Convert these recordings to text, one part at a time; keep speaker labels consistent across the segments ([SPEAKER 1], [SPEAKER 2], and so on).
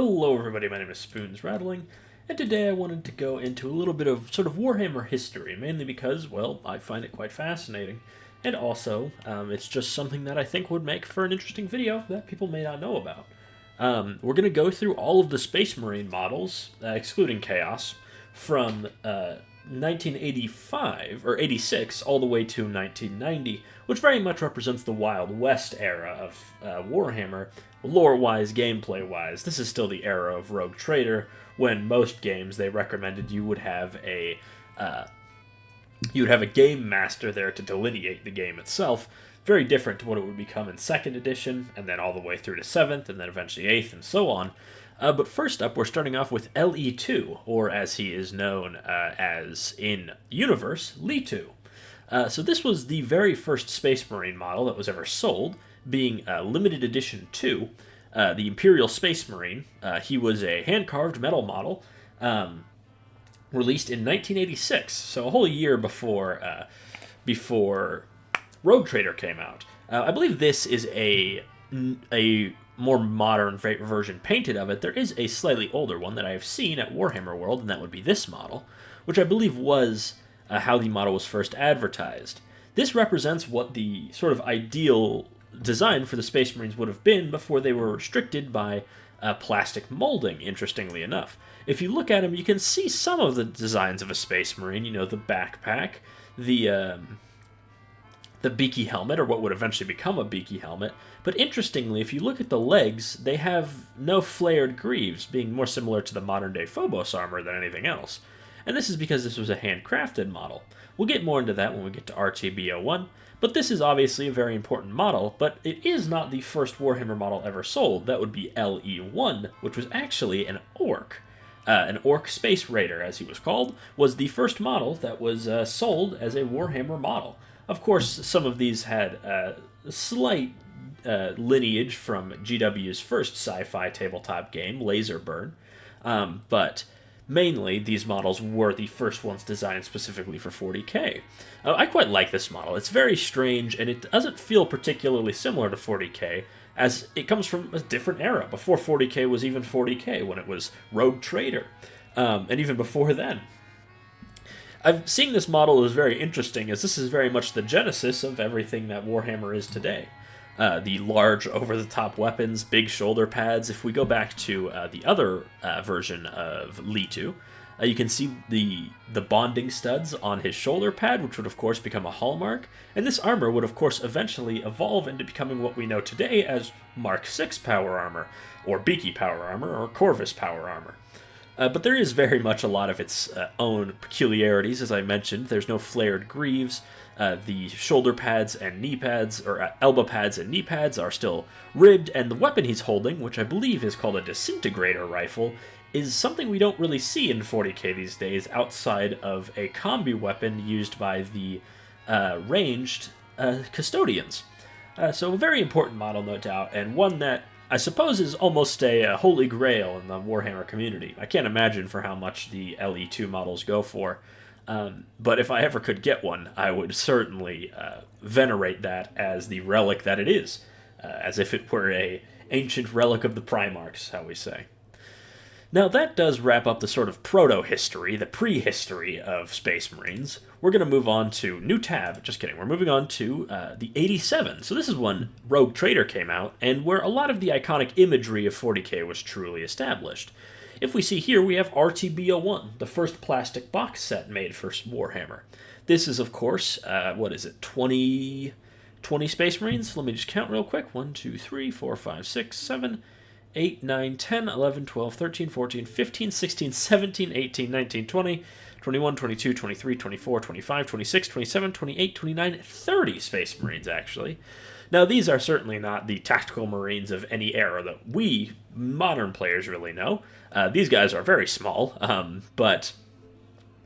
[SPEAKER 1] Hello everybody, my name is Spoons Rattling, and today I wanted to go into a little bit of sort of Warhammer history, mainly because, well, I find it quite fascinating, and also, it's just something that I think would make for an interesting video that people may not know about. We're going to go through all of the Space Marine models, excluding Chaos, from 1985, or 86, all the way to 1990, which very much represents the Wild West era of Warhammer. Lore-wise, gameplay-wise, this is still the era of Rogue Trader, when most games they recommended you would have a game master there to delineate the game itself. Very different to what it would become in 2nd edition, and then all the way through to 7th, and then eventually 8th, and so on. But first up, we're starting off with LE2, or as he is known as in universe, Li2. So this was the very first Space Marine model that was ever sold, being limited edition 2, the Imperial Space Marine. He was a hand-carved metal model, released in 1986, so a whole year before Rogue Trader came out. I believe this is a more modern version painted of it. There is a slightly older one that I have seen at Warhammer World, and that would be this model, which I believe was how the model was first advertised. This represents what the sort of ideal design for the Space Marines would have been before they were restricted by plastic molding, interestingly enough. If you look at them, you can see some of the designs of a Space Marine, you know, the backpack, the beaky helmet, or what would eventually become a beaky helmet. But interestingly, if you look at the legs, they have no flared greaves, being more similar to the modern-day Phobos armor than anything else. And this is because this was a handcrafted model. We'll get more into that when we get to RTB01, but this is obviously a very important model, but it is not the first Warhammer model ever sold. That would be LE1, which was actually an orc. An orc space raider, as he was called, was the first model that was sold as a Warhammer model. Of course, some of these had slight lineage from GW's first sci-fi tabletop game, Laserburn, but mainly these models were the first ones designed specifically for 40k. I quite like this model. It's very strange, and it doesn't feel particularly similar to 40k, as it comes from a different era, before 40k was even 40k, when it was Rogue Trader, and even before then. Seeing this model is very interesting, as this is very much the genesis of everything that Warhammer is today. The large, over-the-top weapons, big shoulder pads. If we go back to the other version of Li2, you can see the bonding studs on his shoulder pad, which would, of course, become a hallmark. And this armor would, of course, eventually evolve into becoming what we know today as Mark 6 power armor, or Beaky power armor, or Corvus power armor. But there is very much a lot of its own peculiarities, as I mentioned. There's no flared greaves. The shoulder pads and knee pads, or elbow pads and knee pads, are still ribbed, and the weapon he's holding, which I believe is called a disintegrator rifle, is something we don't really see in 40k these days outside of a combi weapon used by the ranged custodians. So a very important model, no doubt, and one that I suppose is almost a holy grail in the Warhammer community. I can't imagine for how much the LE2 models go for. But if I ever could get one, I would certainly venerate that as the relic that it is, as if it were a ancient relic of the primarchs, how we say. Now that does wrap up the sort of proto-history, the prehistory of Space Marines. We're going to move on to new tab. Just kidding. We're moving on to the 87. So this is when Rogue Trader came out, and where a lot of the iconic imagery of 40k was truly established. If we see here, we have RTB01, the first plastic box set made for Warhammer. This is, of course, 20 Space Marines? Let me just count real quick. 1, 2, 3, 4, 5, 6, 7, 8, 9, 10, 11, 12, 13, 14, 15, 16, 17, 18, 19, 20, 21, 22, 23, 24, 25, 26, 27, 28, 29, 30 Space Marines, actually. Now, these are certainly not the tactical Marines of any era that we, modern players, really know. These guys are very small, but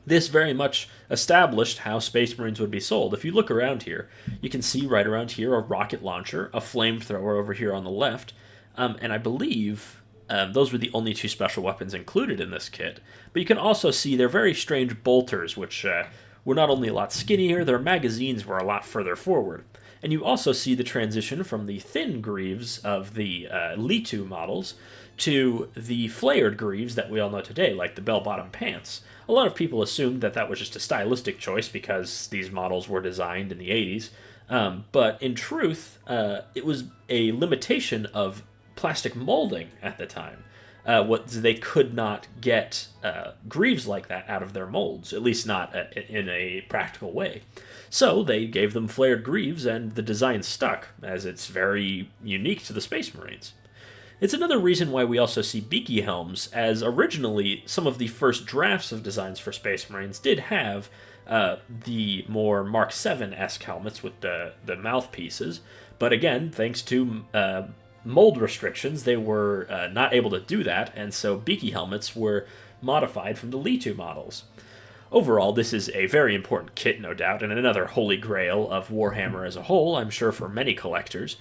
[SPEAKER 1] this very much established how Space Marines would be sold. If you look around here, you can see right around here a rocket launcher, a flamethrower over here on the left, and I believe those were the only 2 special weapons included in this kit. But you can also see their very strange bolters, which were not only a lot skinnier, their magazines were a lot further forward. And you also see the transition from the thin greaves of the Li2 models to the flared greaves that we all know today, like the bell-bottom pants. A lot of people assumed that that was just a stylistic choice because these models were designed in the 80s, but in truth, it was a limitation of plastic molding at the time. They could not get greaves like that out of their molds, at least not in a practical way. So they gave them flared greaves, and the design stuck, as it's very unique to the Space Marines. It's another reason why we also see beaky helms, as originally some of the first drafts of designs for Space Marines did have the more Mark 7-esque helmets with the mouthpieces, but again, thanks to mold restrictions, they were not able to do that, and so beaky helmets were modified from the Leetu models. Overall, this is a very important kit, no doubt, and another holy grail of Warhammer as a whole, I'm sure for many collectors.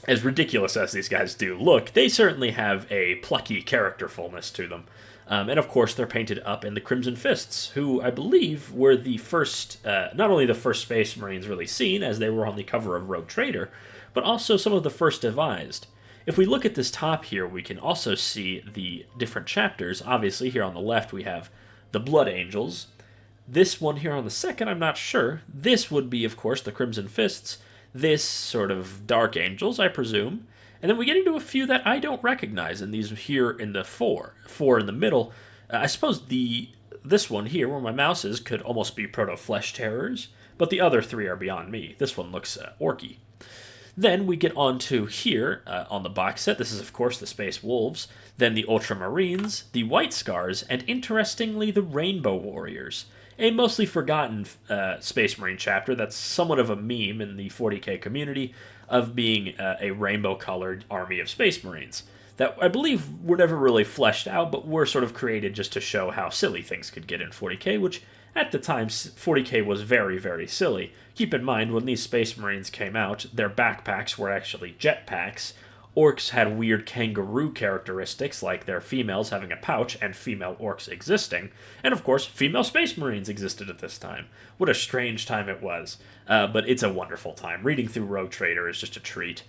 [SPEAKER 1] As ridiculous as these guys do look, they certainly have a plucky characterfulness to them. And of course, they're painted up in the Crimson Fists, who I believe were the first, not only the first Space Marines really seen, as they were on the cover of Rogue Trader, but also some of the first devised. If we look at this top here, we can also see the different chapters. Obviously, here on the left, we have the Blood Angels. This one here on the second, I'm not sure. This would be, of course, the Crimson Fists. This sort of Dark Angels, I presume. And then we get into a few that I don't recognize, and these here in the four in the middle. I suppose this one here, where my mouse is, could almost be Proto-Flesh Terrors, but the other three are beyond me. This one looks orky. Then we get on to here, on the box set, this is of course the Space Wolves, then the Ultramarines, the White Scars, and interestingly the Rainbow Warriors. A mostly forgotten Space Marine chapter that's somewhat of a meme in the 40k community of being a rainbow-colored army of Space Marines that I believe were never really fleshed out, but were sort of created just to show how silly things could get in 40k, which at the time 40k was very, very silly. Keep in mind, when these Space Marines came out, their backpacks were actually jetpacks. Orcs had weird kangaroo characteristics, like their females having a pouch and female orcs existing. And of course, female Space Marines existed at this time. What a strange time it was. But it's a wonderful time. Reading through Rogue Trader is just a treat.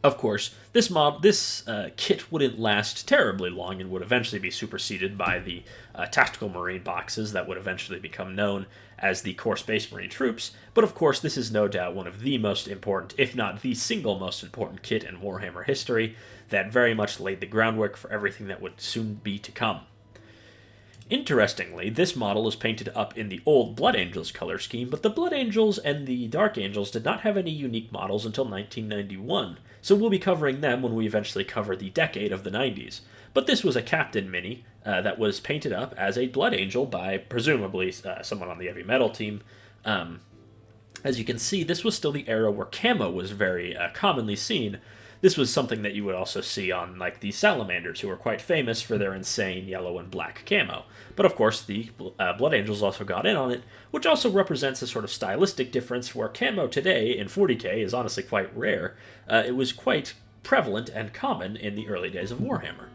[SPEAKER 1] Of course, this kit wouldn't last terribly long and would eventually be superseded by the Tactical Marine boxes that would eventually become known as the Core Space Marine troops, but of course this is no doubt one of the most important, if not the single most important kit in Warhammer history that very much laid the groundwork for everything that would soon be to come. Interestingly, this model is painted up in the old Blood Angels color scheme, but the Blood Angels and the Dark Angels did not have any unique models until 1991, so we'll be covering them when we eventually cover the decade of the 90s. But this was a Captain Mini that was painted up as a Blood Angel by, presumably, someone on the Heavy Metal team. As you can see, this was still the era where camo was very commonly seen. This was something that you would also see on, like, the Salamanders, who were quite famous for their insane yellow and black camo. But of course, the Blood Angels also got in on it, which also represents a sort of stylistic difference where camo today in 40k is honestly quite rare. It was quite prevalent and common in the early days of Warhammer.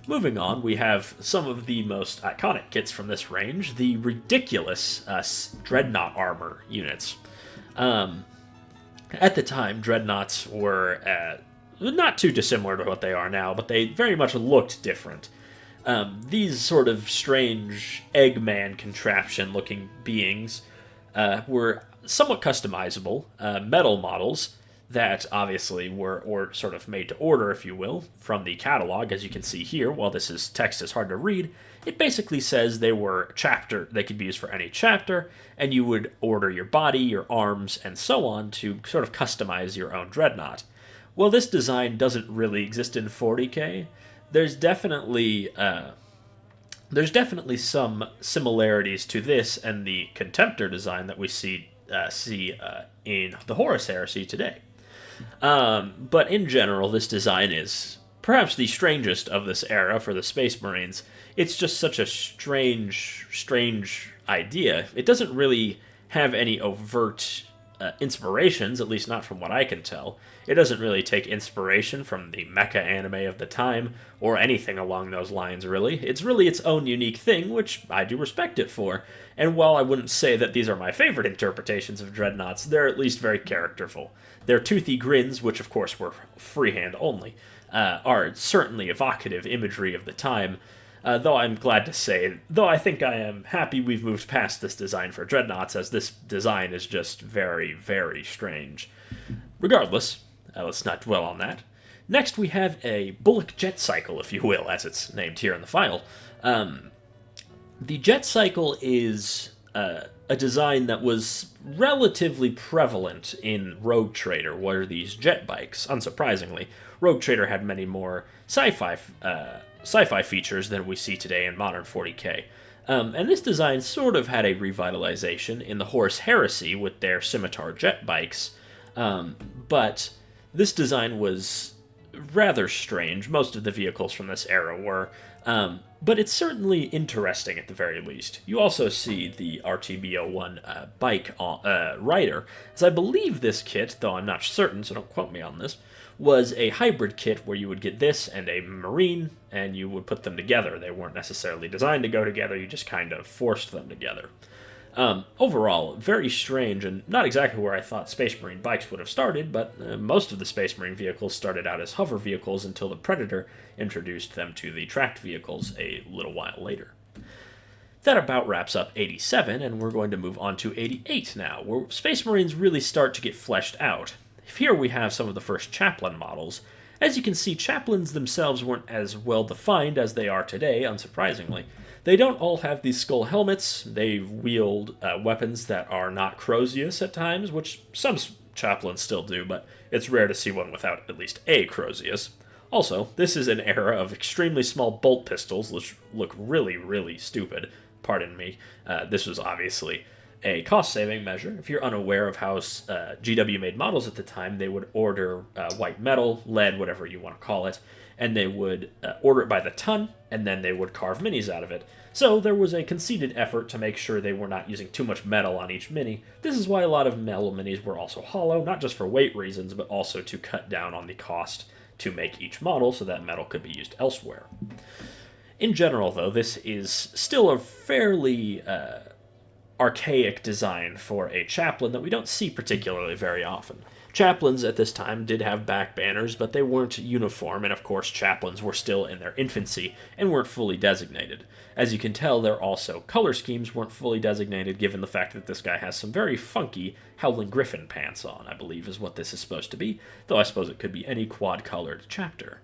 [SPEAKER 1] Moving on, we have some of the most iconic kits from this range, the ridiculous Dreadnought armor units. At the time, Dreadnoughts were not too dissimilar to what they are now, but they very much looked different. These sort of strange Eggman contraption-looking beings were somewhat customizable metal models that obviously were sort of made to order, if you will, from the catalog. As you can see here, while text is hard to read, it basically says they could be used for any chapter, and you would order your body, your arms, and so on to sort of customize your own Dreadnought. Well, this design doesn't really exist in 40k. There's definitely some similarities to this and the Contemptor design that we see in the Horus Heresy today. But in general, this design is perhaps the strangest of this era for the Space Marines. It's just such a strange idea. It doesn't really have any overt inspirations, at least not from what I can tell. It doesn't really take inspiration from the mecha anime of the time, or anything along those lines, really. It's really its own unique thing, which I do respect it for. And while I wouldn't say that these are my favorite interpretations of dreadnoughts, they're at least very characterful. Their toothy grins, which of course were freehand only, are certainly evocative imagery of the time, though I'm glad to say, though I think I am happy we've moved past this design for dreadnoughts, as this design is just very, very strange. Regardless, let's not dwell on that. Next we have a bullock jet cycle, if you will, as it's named here in the file. The jet cycle is a design that was relatively prevalent in Rogue Trader, were these jet bikes, unsurprisingly. Rogue Trader had many more sci-fi features than we see today in modern 40k. And this design sort of had a revitalization in the Horus Heresy with their scimitar jet bikes, but this design was rather strange. Most of the vehicles from this era were, but it's certainly interesting at the very least. You also see the RTB-01 bike rider, as I believe this kit, though I'm not certain, so don't quote me on this, was a hybrid kit where you would get this and a Marine, and you would put them together. They weren't necessarily designed to go together, you just kind of forced them together. Overall, very strange, and not exactly where I thought Space Marine bikes would have started, but most of the Space Marine vehicles started out as hover vehicles until the Predator introduced them to the tracked vehicles a little while later. That about wraps up 87, and we're going to move on to 88 now, where Space Marines really start to get fleshed out. Here we have some of the first Chaplain models. As you can see, Chaplains themselves weren't as well defined as they are today, unsurprisingly. They don't all have these skull helmets. They wield weapons that are not Crozius at times, which some Chaplains still do, but it's rare to see one without at least a Crozius. Also, this is an era of extremely small bolt pistols, which look really, really stupid. Pardon me. This was obviously a cost-saving measure. If you're unaware of how GW made models at the time, they would order white metal, lead, whatever you want to call it, and they would order it by the ton, and then they would carve minis out of it. So there was a conceited effort to make sure they were not using too much metal on each mini. This is why a lot of metal minis were also hollow, not just for weight reasons, but also to cut down on the cost to make each model so that metal could be used elsewhere. In general, though, this is still a fairly archaic design for a chaplain that we don't see particularly very often. Chaplains at this time did have back banners, but they weren't uniform, and of course chaplains were still in their infancy and weren't fully designated. As you can tell, their also color schemes weren't fully designated, given the fact that this guy has some very funky Howling Griffin pants on, I believe is what this is supposed to be, though I suppose it could be any quad-colored chapter.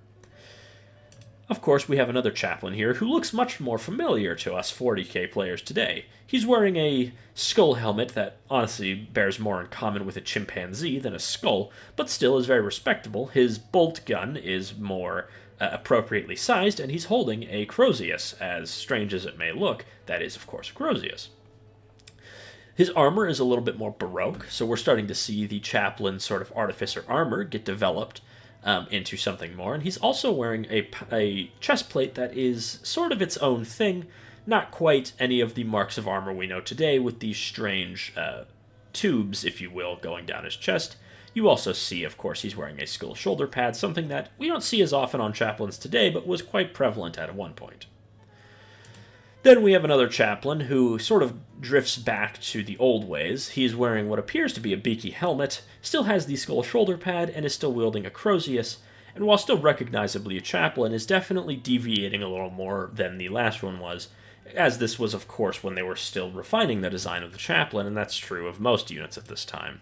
[SPEAKER 1] Of course, we have another chaplain here who looks much more familiar to us 40k players today. He's wearing a skull helmet that honestly bears more in common with a chimpanzee than a skull, but still is very respectable. His bolt gun is more appropriately sized, and he's holding a Crozius, as strange as it may look. That is, of course, a Crozius. His armor is a little bit more baroque, so we're starting to see the chaplain sort of artificer armor get developed into something more, and he's also wearing a chest plate that is sort of its own thing, not quite any of the marks of armor we know today with these strange tubes, if you will, going down his chest. You also see, of course, he's wearing a skull shoulder pad, something that we don't see as often on chaplains today, but was quite prevalent at one point. Then we have another chaplain who sort of drifts back to the old ways. He's wearing what appears to be a beaky helmet, still has the skull shoulder pad, and is still wielding a Crozius, and while still recognizably a chaplain, is definitely deviating a little more than the last one was, as this was, of course, when they were still refining the design of the chaplain, and that's true of most units at this time.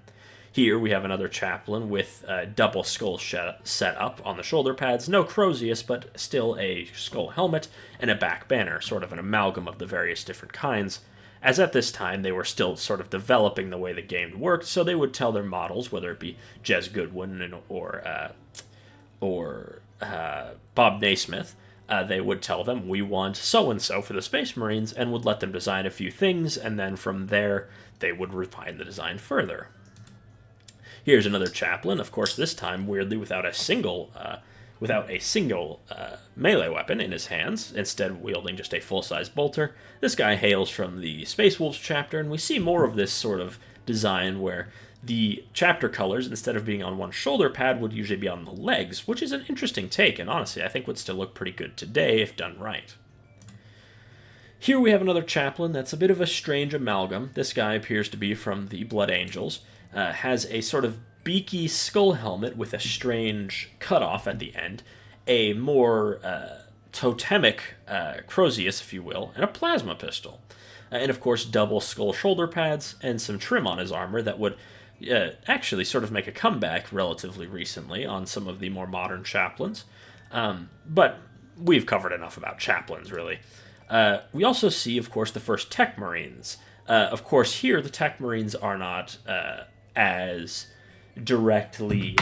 [SPEAKER 1] Here we have another chaplain with a double skull set up on the shoulder pads, no Crozius, but still a skull helmet and a back banner, sort of an amalgam of the various different kinds, as at this time they were still sort of developing the way the game worked, so they would tell their models, whether it be Jez Goodwin or Bob Naismith, they would tell them, we want so-and-so for the Space Marines, and would let them design a few things, and then from there they would refine the design further. Here's another chaplain, of course this time weirdly without a single melee weapon in his hands, instead wielding just a full-size bolter. This guy hails from the Space Wolves chapter, and we see more of this sort of design where The chapter colors, instead of being on one shoulder pad, would usually be on the legs, which is an interesting take, and honestly, I think would still look pretty good today if done right. Here we have another chaplain that's a bit of a strange amalgam. This guy appears to be from the Blood Angels, has a sort of beaky skull helmet with a strange cutoff at the end, a more totemic Crozius, if you will, and a plasma pistol. And of course, double skull shoulder pads and some trim on his armor that would actually sort of make a comeback relatively recently on some of the more modern chaplains. But we've covered enough about chaplains, really. We also see, of course, the first tech marines. Of course, here the tech marines are not as directly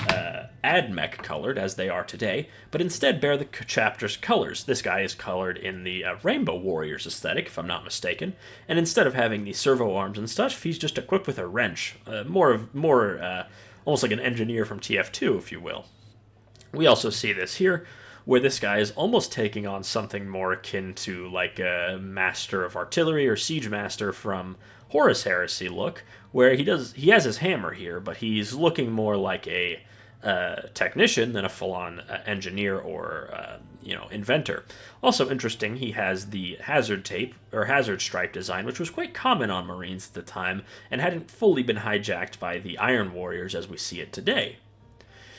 [SPEAKER 1] AdMech colored as they are today, but instead bear the chapter's colors. This guy is colored in the Rainbow Warriors aesthetic, if I'm not mistaken, and instead of having the servo arms and stuff, he's just equipped with a wrench, almost like an engineer from TF2, if you will. We also see this here, where this guy is almost taking on something more akin to like a Master of Artillery or Siege Master from Horus Heresy look, where he has his hammer here, but he's looking more like a technician than a full-on engineer or inventor. Also interesting, he has the hazard tape or hazard stripe design, which was quite common on Marines at the time and hadn't fully been hijacked by the Iron Warriors as we see it today.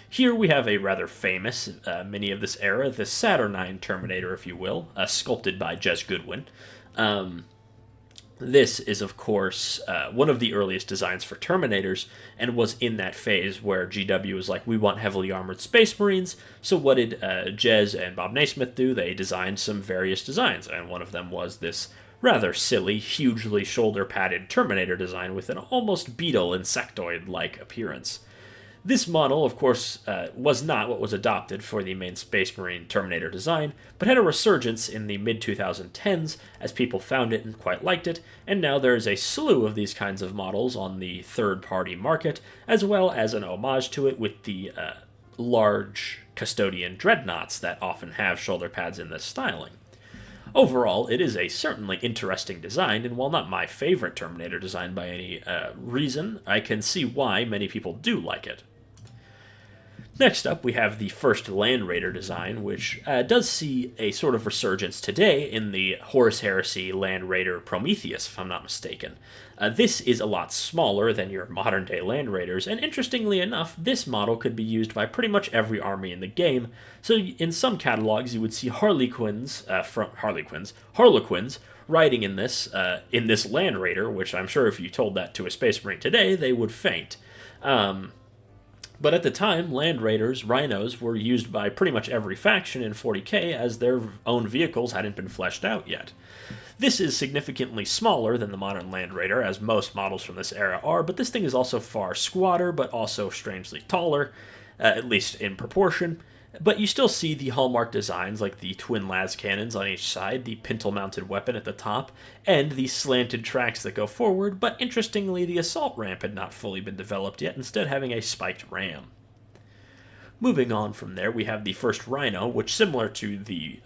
[SPEAKER 1] Here we have a rather famous mini of this era, the Saturnine Terminator, if you will, sculpted by Jez Goodwin. This is, of course, one of the earliest designs for Terminators, and was in that phase where GW was like, we want heavily armored Space Marines, so what did Jez and Bob Naismith do? They designed some various designs, and one of them was this rather silly, hugely shoulder-padded Terminator design with an almost beetle insectoid-like appearance. This model, of course, was not what was adopted for the main Space Marine Terminator design, but had a resurgence in the mid-2010s as people found it and quite liked it, and now there is a slew of these kinds of models on the third-party market, as well as an homage to it with the large custodian dreadnoughts that often have shoulder pads in this styling. Overall, it is a certainly interesting design, and while not my favorite Terminator design by any reason, I can see why many people do like it. Next up, we have the first Land Raider design, which does see a sort of resurgence today in the Horus Heresy Land Raider Prometheus, if I'm not mistaken. This is a lot smaller than your modern-day Land Raiders, and interestingly enough, this model could be used by pretty much every army in the game, so in some catalogs you would see Harlequins riding in this Land Raider, which I'm sure if you told that to a Space Marine today, they would faint. But at the time, Land Raiders, Rhinos, were used by pretty much every faction in 40k as their own vehicles hadn't been fleshed out yet. This is significantly smaller than the modern Land Raider, as most models from this era are, but this thing is also far squatter, but also strangely taller, at least in proportion. But you still see the hallmark designs like the twin las cannons on each side, the pintle-mounted weapon at the top, and the slanted tracks that go forward, but interestingly the assault ramp had not fully been developed yet, instead having a spiked ram. Moving on from there, we have the first Rhino, which similar to the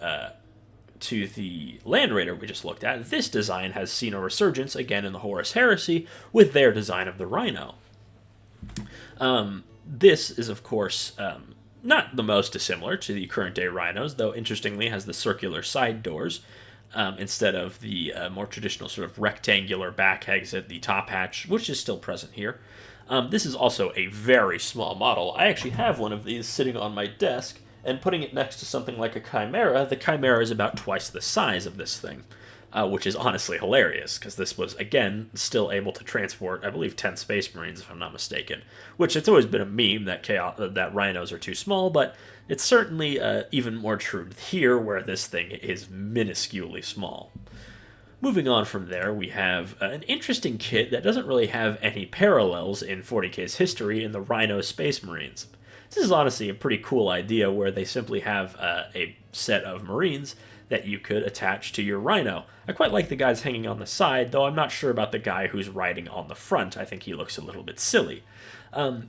[SPEAKER 1] Land Raider we just looked at, this design has seen a resurgence again in the Horus Heresy with their design of the Rhino. This is, of course, not the most dissimilar to the current-day Rhinos, though interestingly has the circular side doors instead of the more traditional sort of rectangular back exit, the top hatch, which is still present here. This is also a very small model. I actually have one of these sitting on my desk, and putting it next to something like a Chimera, the Chimera is about twice the size of this thing, which is honestly hilarious, because this was, again, still able to transport, I believe, 10 Space Marines, if I'm not mistaken, which it's always been a meme that Rhinos are too small, but it's certainly even more true here, where this thing is minusculely small. Moving on from there, we have an interesting kit that doesn't really have any parallels in 40k's history in the Rhino Space Marines. This is honestly a pretty cool idea where they simply have a set of Marines that you could attach to your Rhino. I quite like the guys hanging on the side, though I'm not sure about the guy who's riding on the front. I think he looks a little bit silly.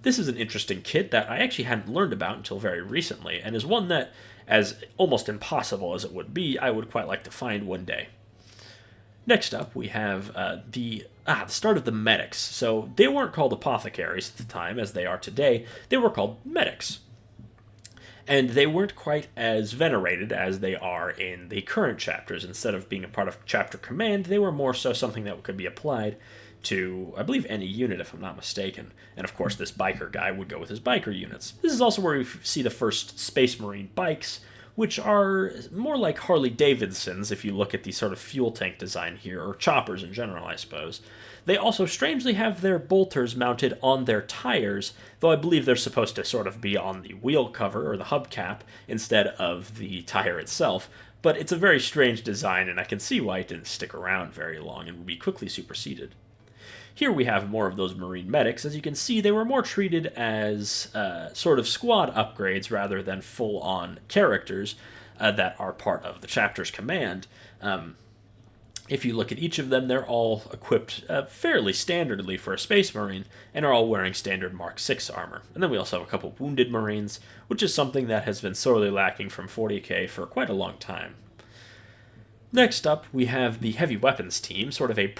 [SPEAKER 1] This is an interesting kit that I actually hadn't learned about until very recently, and is one that, as almost impossible as it would be, I would quite like to find one day. Next up, we have the start of the medics. So they weren't called apothecaries at the time, as they are today. They were called medics. And they weren't quite as venerated as they are in the current chapters. Instead of being a part of chapter command, they were more so something that could be applied to, I believe, any unit, if I'm not mistaken. And of course, this biker guy would go with his biker units. This is also where we see the first Space Marine bikes, which are more like Harley-Davidsons if you look at the sort of fuel tank design here, or choppers in general, I suppose. They also strangely have their bolters mounted on their tires, though I believe they're supposed to sort of be on the wheel cover or the hubcap instead of the tire itself. But it's a very strange design, and I can see why it didn't stick around very long and would be quickly superseded. Here we have more of those Marine medics. As you can see, they were more treated as sort of squad upgrades rather than full-on characters that are part of the chapter's command. If you look at each of them, they're all equipped fairly standardly for a Space Marine, and are all wearing standard Mark 6 armor. And then we also have a couple Wounded Marines, which is something that has been sorely lacking from 40k for quite a long time. Next up, we have the Heavy Weapons team, sort of a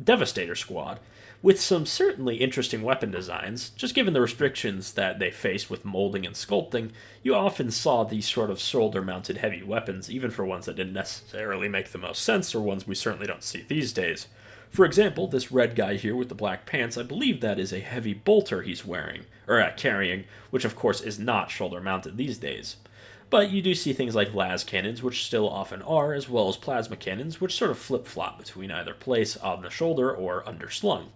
[SPEAKER 1] Devastator squad, with some certainly interesting weapon designs. Just given the restrictions that they faced with molding and sculpting, you often saw these sort of shoulder-mounted heavy weapons, even for ones that didn't necessarily make the most sense, or ones we certainly don't see these days. For example, this red guy here with the black pants, I believe that is a heavy bolter he's wearing, or carrying, which of course is not shoulder-mounted these days. But you do see things like las cannons, which still often are, as well as plasma cannons, which sort of flip-flop between either place on the shoulder or underslung.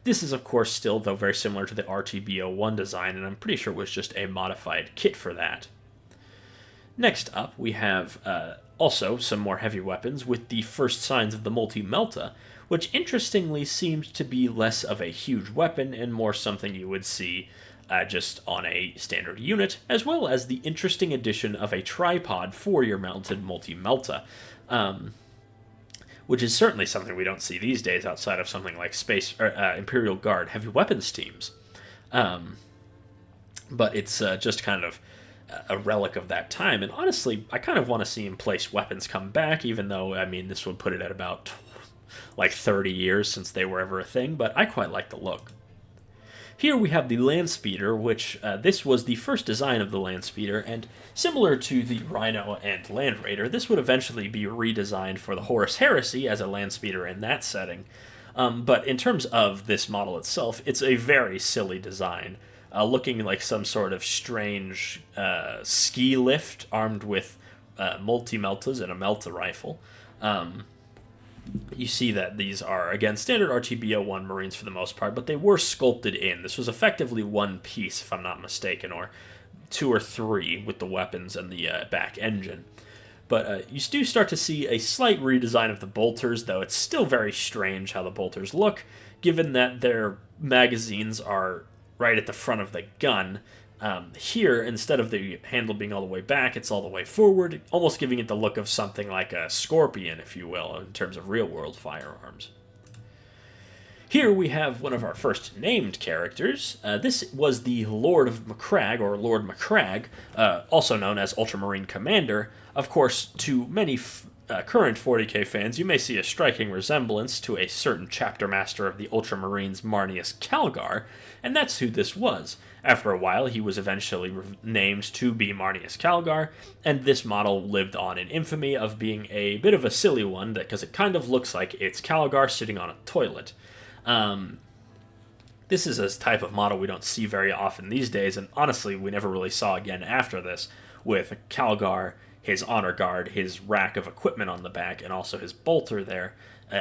[SPEAKER 1] This is, of course, still, though, very similar to the RTB-01 design, and I'm pretty sure it was just a modified kit for that. Next up, we have also some more heavy weapons with the first signs of the multi-melta, which interestingly seemed to be less of a huge weapon and more something you would see just on a standard unit, as well as the interesting addition of a tripod for your mounted multi-melta, which is certainly something we don't see these days outside of something like Imperial Guard heavy weapons teams. But it's just kind of a relic of that time, and honestly, I kind of want to see emplaced weapons come back, even though, I mean, this would put it at about like 30 years since they were ever a thing, but I quite like the look. Here we have the Landspeeder, which this was the first design of the Landspeeder, and similar to the Rhino and Land Raider, this would eventually be redesigned for the Horus Heresy as a Landspeeder in that setting. But in terms of this model itself, it's a very silly design, looking like some sort of strange ski lift armed with multi-meltas and a melta rifle. You see that these are, again, standard RTB-01 Marines for the most part, but they were sculpted in. This was effectively one piece, if I'm not mistaken, or two or three with the weapons and the back engine. But you do start to see a slight redesign of the bolters, though it's still very strange how the bolters look, given that their magazines are right at the front of the gun. Here, instead of the handle being all the way back, it's all the way forward, almost giving it the look of something like a Scorpion, if you will, in terms of real-world firearms. Here we have one of our first named characters. This was the Lord of Macragge, or Lord Macragge, also known as Ultramarine Commander. Of course, to many current 40k fans, you may see a striking resemblance to a certain chapter master of the Ultramarines, Marneus Calgar, and that's who this was. After a while, he was eventually named to be Marneus Calgar, and this model lived on in infamy of being a bit of a silly one, because it kind of looks like it's Calgar sitting on a toilet. This is a type of model we don't see very often these days, and honestly, we never really saw again after this, with Calgar, his honor guard, his rack of equipment on the back, and also his bolter there,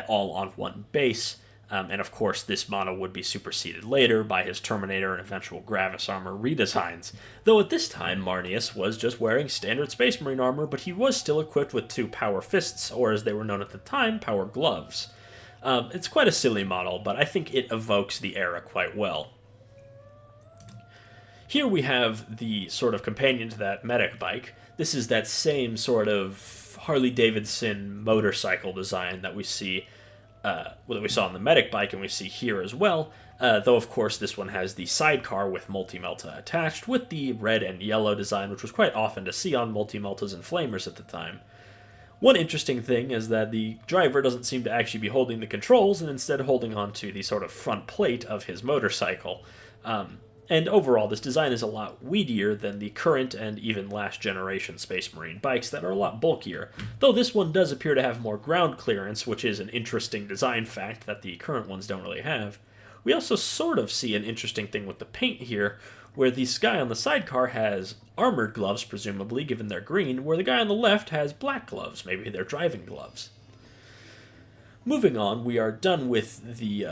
[SPEAKER 1] all on one base. And of course, this model would be superseded later by his Terminator and eventual Gravis armor redesigns. Though at this time, Marneus was just wearing standard Space Marine armor, but he was still equipped with two power fists, or as they were known at the time, power gloves. It's quite a silly model, but I think it evokes the era quite well. Here we have the sort of companion to that medic bike. This is that same sort of Harley-Davidson motorcycle design that we see that we saw on the medic bike and we see here as well, though of course this one has the sidecar with multi-melta attached with the red and yellow design, which was quite often to see on multi-meltas and flamers at the time. One interesting thing is that the driver doesn't seem to actually be holding the controls and instead holding onto the sort of front plate of his motorcycle. And overall, this design is a lot weedier than the current and even last generation Space Marine bikes that are a lot bulkier, though this one does appear to have more ground clearance, which is an interesting design fact that the current ones don't really have. We also sort of see an interesting thing with the paint here, where this guy on the sidecar has armored gloves, presumably, given they're green, where the guy on the left has black gloves, maybe they're driving gloves. Moving on, we are done with the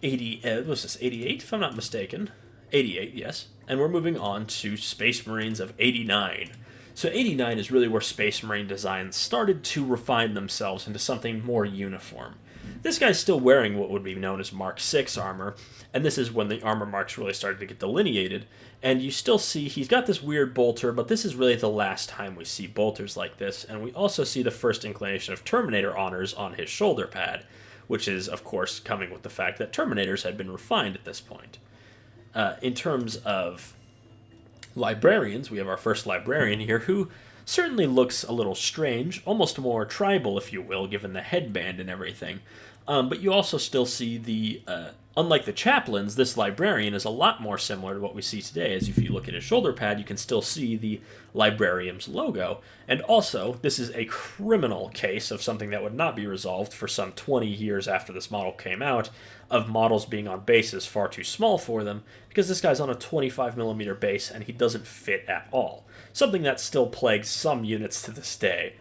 [SPEAKER 1] 88, if I'm not mistaken? 88, yes. And we're moving on to Space Marines of 89. So 89 is really where Space Marine designs started to refine themselves into something more uniform. This guy's still wearing what would be known as Mark 6 armor, and this is when the armor marks really started to get delineated, and you still see he's got this weird bolter, but this is really the last time we see bolters like this, and we also see the first inclination of Terminator honors on his shoulder pad, which is, of course, coming with the fact that Terminators had been refined at this point. In terms of librarians, we have our first librarian here, who certainly looks a little strange, almost more tribal, if you will, given the headband and everything. But you also still see the, unlike the Chaplains, this librarian is a lot more similar to what we see today, as if you look at his shoulder pad, you can still see the librarian's logo. And also, this is a criminal case of something that would not be resolved for some 20 years after this model came out, of models being on bases far too small for them, because this guy's on a 25mm base and he doesn't fit at all. Something that still plagues some units to this day.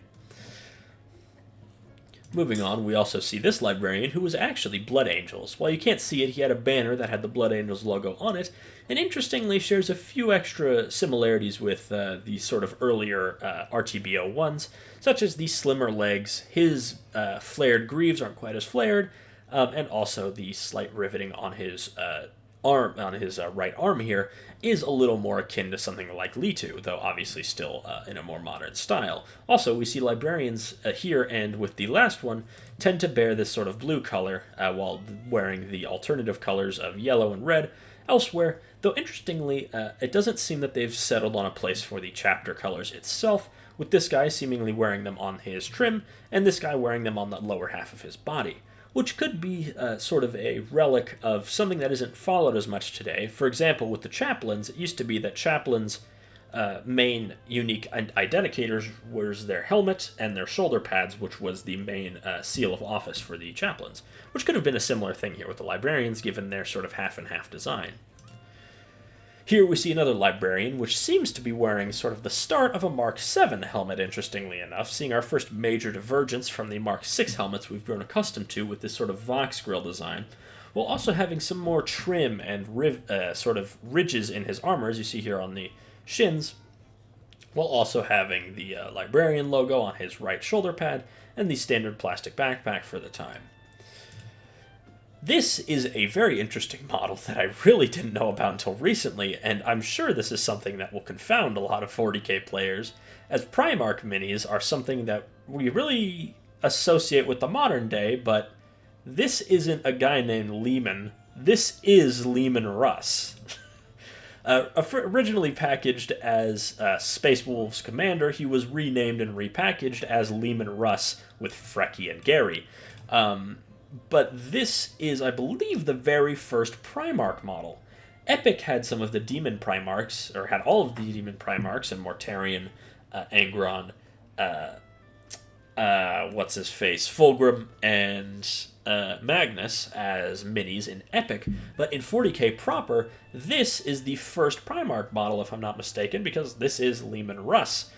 [SPEAKER 1] Moving on, we also see this librarian, who was actually Blood Angels. While you can't see it, he had a banner that had the Blood Angels logo on it, and interestingly shares a few extra similarities with the sort of earlier RTBO ones, such as the slimmer legs, his flared greaves aren't quite as flared, and also the slight riveting on his right arm here is a little more akin to something like Litu, though obviously still in a more modern style. Also, we see librarians here and with the last one tend to bear this sort of blue color while wearing the alternative colors of yellow and red elsewhere, though interestingly, it doesn't seem that they've settled on a place for the chapter colors itself, with this guy seemingly wearing them on his trim and this guy wearing them on the lower half of his body, which could be sort of a relic of something that isn't followed as much today. For example, with the Chaplains, it used to be that Chaplains' main unique identicators was their helmet and their shoulder pads, which was the main seal of office for the Chaplains, which could have been a similar thing here with the Librarians, given their sort of half-and-half design. Here we see another librarian, which seems to be wearing sort of the start of a Mark 7 helmet, interestingly enough, seeing our first major divergence from the Mark 6 helmets we've grown accustomed to with this sort of Vox grill design, while also having some more trim and sort of ridges in his armor, as you see here on the shins, while also having the librarian logo on his right shoulder pad and the standard plastic backpack for the time. This is a very interesting model that I really didn't know about until recently, and I'm sure this is something that will confound a lot of 40k players, as Primarch minis are something that we really associate with the modern day, but this isn't a guy named Lehman. This is Lehman Russ. Originally packaged as Space Wolves Commander, he was renamed and repackaged as Lehman Russ with Frecky and Gary. But this is, I believe, the very first Primarch model. Epic had some of the Demon Primarchs, or had all of the Demon Primarchs, and Mortarion, Angron, what's-his-face, Fulgrim, and Magnus as minis in Epic, but in 40k proper, this is the first Primarch model, if I'm not mistaken, because this is Lehman Russ.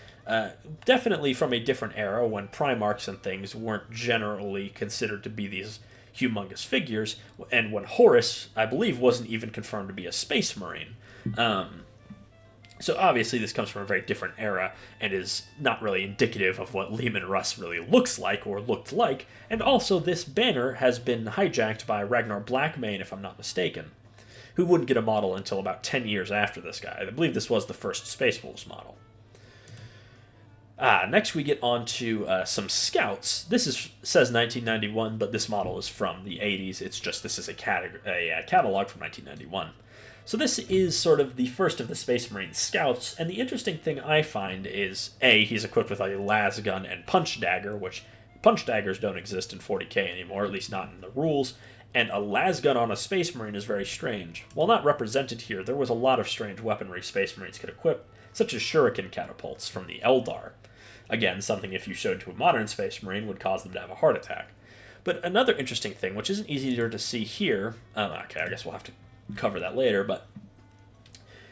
[SPEAKER 1] Definitely from a different era when Primarchs and things weren't generally considered to be these humongous figures, and when Horus, I believe, wasn't even confirmed to be a Space Marine. So obviously this comes from a very different era and is not really indicative of what Lehman Russ really looks like or looked like, and also this banner has been hijacked by Ragnar Blackmane, if I'm not mistaken, who wouldn't get a model until about 10 years after this guy. I believe this was the first Space Wolves model. Next we get on to some Scouts. This says 1991, but this model is from the 80s. It's just this is a catalog from 1991. So this is sort of the first of the Space Marine Scouts, and the interesting thing I find is, A, he's equipped with a las gun and punch dagger, which punch daggers don't exist in 40k anymore, at least not in the rules, and a las gun on a Space Marine is very strange. While not represented here, there was a lot of strange weaponry Space Marines could equip, such as shuriken catapults from the Eldar. Again, something if you showed to a modern Space Marine would cause them to have a heart attack. But another interesting thing, which isn't easier to see here, okay, I guess we'll have to cover that later, but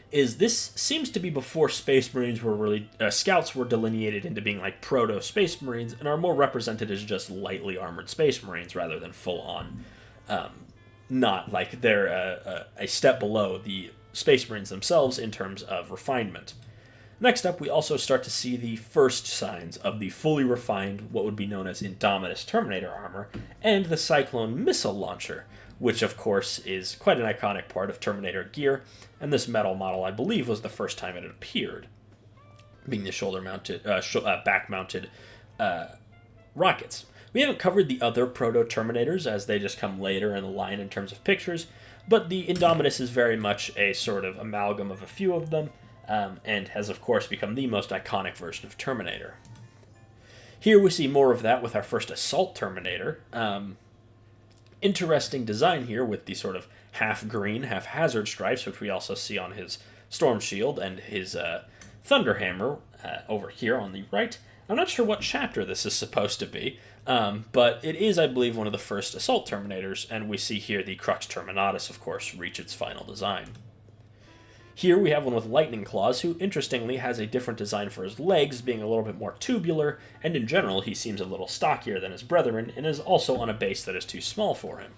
[SPEAKER 1] is this seems to be before Space Marines were really Scouts were delineated into being like proto Space Marines and are more represented as just lightly armored Space Marines rather than full on, not like they're a step below the Space Marines themselves in terms of refinement. Next up, we also start to see the first signs of the fully refined, what would be known as Indomitus Terminator armor, and the Cyclone missile launcher, which of course is quite an iconic part of Terminator gear, and this metal model I believe was the first time it had appeared, being the back-mounted rockets. We haven't covered the other Proto-Terminators, as they just come later in the line in terms of pictures, but the Indomitus is very much a sort of amalgam of a few of them, and has of course become the most iconic version of Terminator. Here we see more of that with our first Assault Terminator. Interesting design here with the sort of half green, half hazard stripes, which we also see on his Storm Shield and his Thunderhammer over here on the right. I'm not sure what chapter this is supposed to be, but it is, I believe, one of the first Assault Terminators, and we see here the Crux Terminatus, of course, reach its final design. Here we have one with Lightning Claws, who interestingly has a different design for his legs, being a little bit more tubular, and in general he seems a little stockier than his brethren, and is also on a base that is too small for him.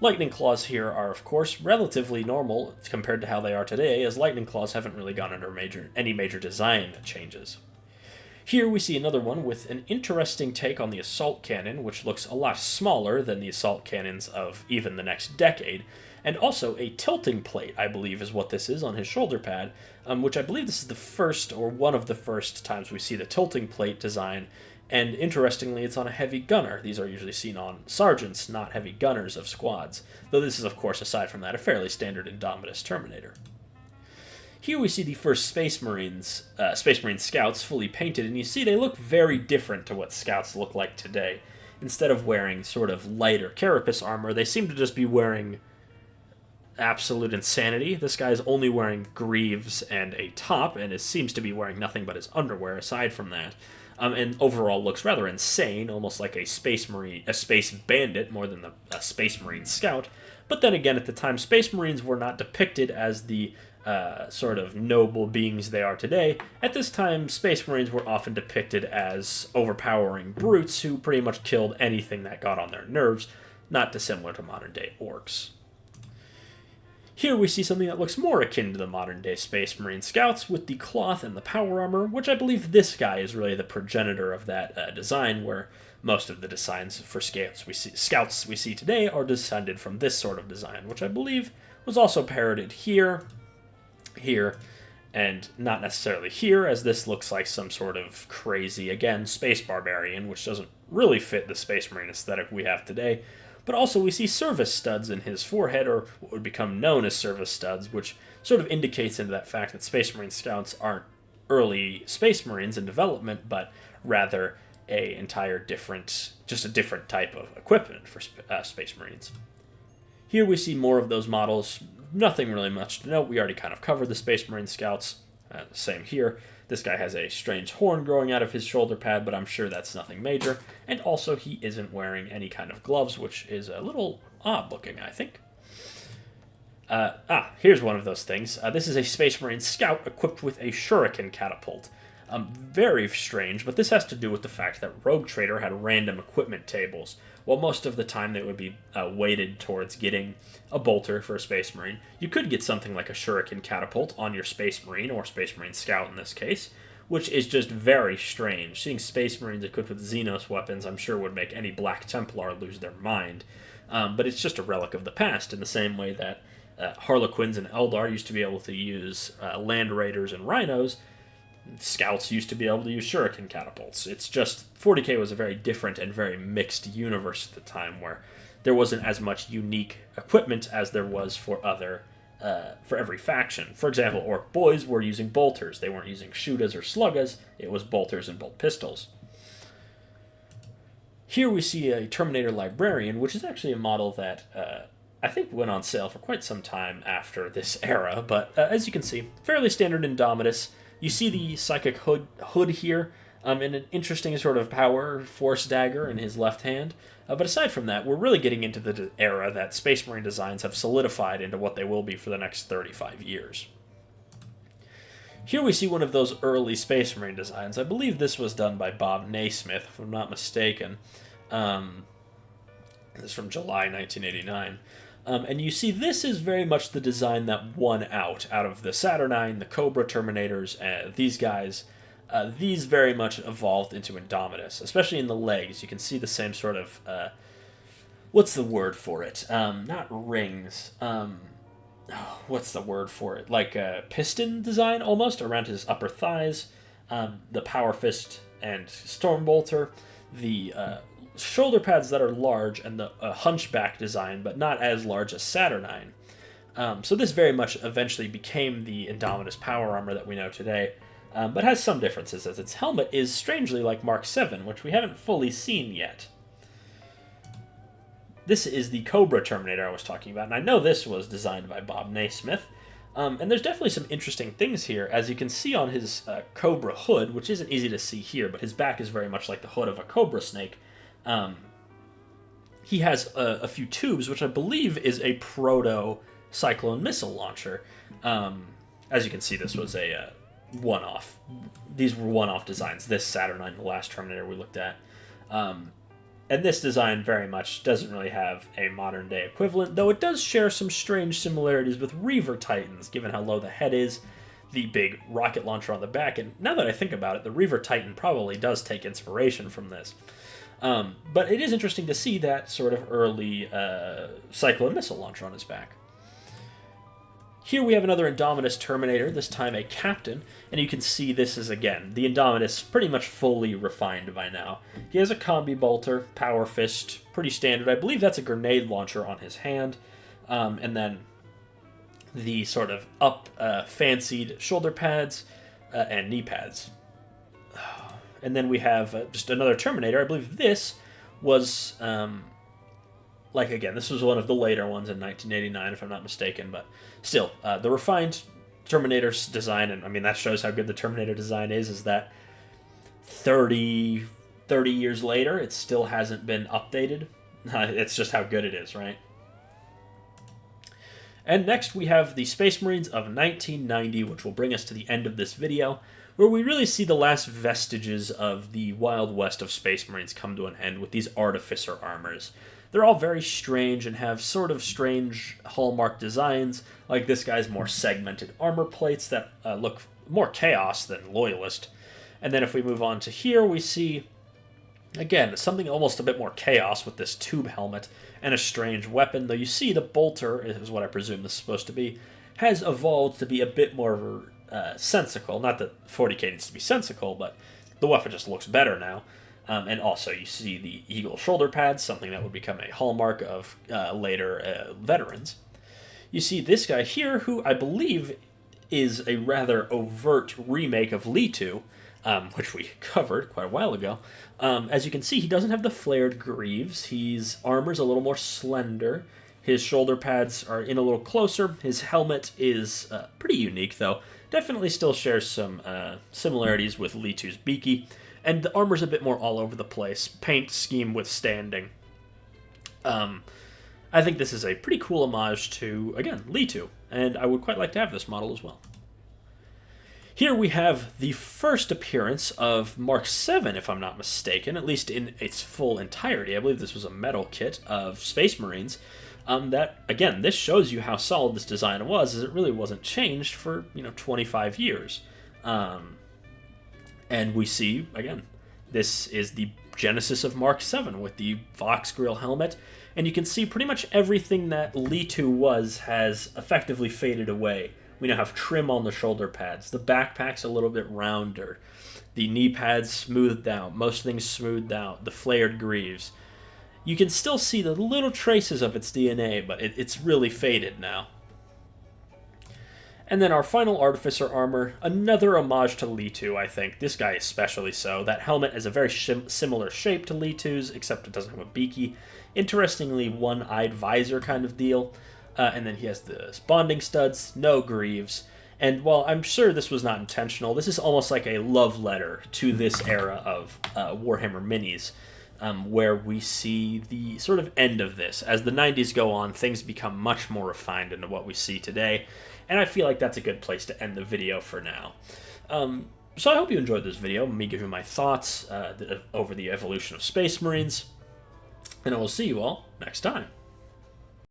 [SPEAKER 1] Lightning Claws here are, of course, relatively normal compared to how they are today, as Lightning Claws haven't really gone under any major design changes. Here we see another one with an interesting take on the assault cannon, which looks a lot smaller than the assault cannons of even the next decade, and also a tilting plate, I believe is what this is on his shoulder pad, which I believe this is the first, or one of the first times we see the tilting plate design, and interestingly it's on a heavy gunner. These are usually seen on sergeants, not heavy gunners of squads, though this is of course, aside from that, a fairly standard Indomitus Terminator. Here we see the first Space Marine Scouts fully painted, and you see they look very different to what Scouts look like today. Instead of wearing sort of lighter carapace armor, they seem to just be wearing absolute insanity. This guy's only wearing greaves and a top, and seems to be wearing nothing but his underwear aside from that. And overall looks rather insane, almost like a space bandit more than a Space Marine Scout. But then again, at the time, Space Marines were not depicted as the sort of noble beings they are today. At this time, Space Marines were often depicted as overpowering brutes who pretty much killed anything that got on their nerves, not dissimilar to modern-day orcs. Here we see something that looks more akin to the modern-day Space Marine Scouts with the cloth and the power armor, which I believe this guy is really the progenitor of that design, where most of the designs for Scouts we see today are descended from this sort of design, which I believe was also parroted here, and not necessarily here, as this looks like some sort of crazy, again, space barbarian, which doesn't really fit the Space Marine aesthetic we have today. But also we see service studs in his forehead, or what would become known as service studs, which sort of indicates into that fact that Space Marine Scouts aren't early Space Marines in development, but rather a different type of equipment for Space Marines. Here we see more of those models. Nothing really much to note. We already kind of covered the Space Marine Scouts. Same here. This guy has a strange horn growing out of his shoulder pad, but I'm sure that's nothing major. And also, he isn't wearing any kind of gloves, which is a little odd looking, I think. Here's one of those things. This is a Space Marine Scout equipped with a shuriken catapult. Very strange, but this has to do with the fact that Rogue Trader had random equipment tables. While most of the time they would be weighted towards getting a bolter for a Space Marine, you could get something like a shuriken catapult on your Space Marine, or Space Marine Scout in this case, which is just very strange. Seeing Space Marines equipped with Xenos weapons, I'm sure would make any Black Templar lose their mind. But it's just a relic of the past, in the same way that Harlequins and Eldar used to be able to use Land Raiders and Rhinos. Scouts used to be able to use shuriken catapults. It's just 40k was a very different and very mixed universe at the time, where there wasn't as much unique equipment as there was for other for every faction. For example, Orc boys were using bolters. They weren't using shootas or sluggas. It was bolters and bolt pistols. Here we see a Terminator librarian, which is actually a model that I think went on sale for quite some time after this era. But as you can see, fairly standard Indomitus. You see the psychic hood here, and an interesting sort of power force dagger in his left hand. But aside from that, we're really getting into the era that Space Marine designs have solidified into what they will be for the next 35 years. Here we see one of those early Space Marine designs. I believe this was done by Bob Naismith, if I'm not mistaken. This is from July 1989. And you see this is very much the design that won out of the Saturnine, the Cobra Terminators, these guys. These very much evolved into Indomitus, especially in the legs. You can see the same sort of, what's the word for it? Not rings. What's the word for it? Like a piston design, almost, around his upper thighs. The Power Fist and Stormbolter. The shoulder pads that are large, and the hunchback design, but not as large as Saturnine. So this very much eventually became the Indomitus power armor that we know today. But has some differences, as its helmet is strangely like Mark VII, which we haven't fully seen yet. This is the Cobra Terminator I was talking about, and I know this was designed by Bob Naismith. And there's definitely some interesting things here, as you can see on his Cobra hood, which isn't easy to see here, but his back is very much like the hood of a Cobra snake. He has a few tubes, which I believe is a proto-cyclone missile launcher. As you can see, this was a one-off. These were one-off designs. This Saturnine, the last Terminator we looked at. And this design very much doesn't really have a modern-day equivalent, though it does share some strange similarities with Reaver Titans, given how low the head is, the big rocket launcher on the back, and now that I think about it, the Reaver Titan probably does take inspiration from this. But it is interesting to see that sort of early Cyclone missile launcher on his back. Here we have another Indomitus Terminator, this time a captain, and you can see this is, again, the Indomitus pretty much fully refined by now. He has a combi bolter, power fist, pretty standard. I believe that's a grenade launcher on his hand, and then the sort of fancied shoulder pads and knee pads. And then we have just another Terminator. I believe this was, again, this was one of the later ones in 1989, if I'm not mistaken, but still, the refined Terminator's design, and I mean, that shows how good the Terminator design is that 30 years later, it still hasn't been updated. It's just how good it is, right? And next, we have the Space Marines of 1990, which will bring us to the end of this video, where we really see the last vestiges of the Wild West of Space Marines come to an end with these Artificer armors. They're all very strange and have sort of strange hallmark designs, like this guy's more segmented armor plates that look more chaos than loyalist. And then if we move on to here, we see, again, something almost a bit more chaos with this tube helmet and a strange weapon, though you see the bolter, is what I presume this is supposed to be, has evolved to be a bit more sensical. Not that 40k needs to be sensical, but the weapon just looks better now. And also you see the eagle shoulder pads, something that would become a hallmark of later veterans. You see this guy here, who I believe is a rather overt remake of Litu, which we covered quite a while ago. As you can see, he doesn't have the flared greaves. His armor's a little more slender. His shoulder pads are in a little closer. His helmet is pretty unique, though. Definitely still shares some similarities with Litu's Beaky. And the armor's a bit more all over the place. Paint scheme withstanding. I think this is a pretty cool homage to, again, Litu. And I would quite like to have this model as well. Here we have the first appearance of Mark VII, if I'm not mistaken, at least in its full entirety. I believe this was a metal kit of Space Marines. That, again, this shows you how solid this design was, as it really wasn't changed for, 25 years. And we see, again, this is the genesis of Mark VII with the Vox Grill helmet. And you can see pretty much everything that Litu was has effectively faded away. We now have trim on the shoulder pads. The backpack's a little bit rounder. The knee pads smoothed out. Most things smoothed out. The flared greaves. You can still see the little traces of its DNA, but it's really faded now. And then our final Artificer armor, another homage to Li-Tu, I think. This guy especially so. That helmet is a very similar shape to Li-Tu's, except it doesn't have a beaky. Interestingly, one-eyed visor kind of deal. And then he has the bonding studs, no greaves. And while I'm sure this was not intentional, this is almost like a love letter to this era of Warhammer minis, where we see the sort of end of this. As the 90s go on, things become much more refined into what we see today, and I feel like that's a good place to end the video for now. So I hope you enjoyed this video, me giving my thoughts over the evolution of Space Marines, and I will see you all next time.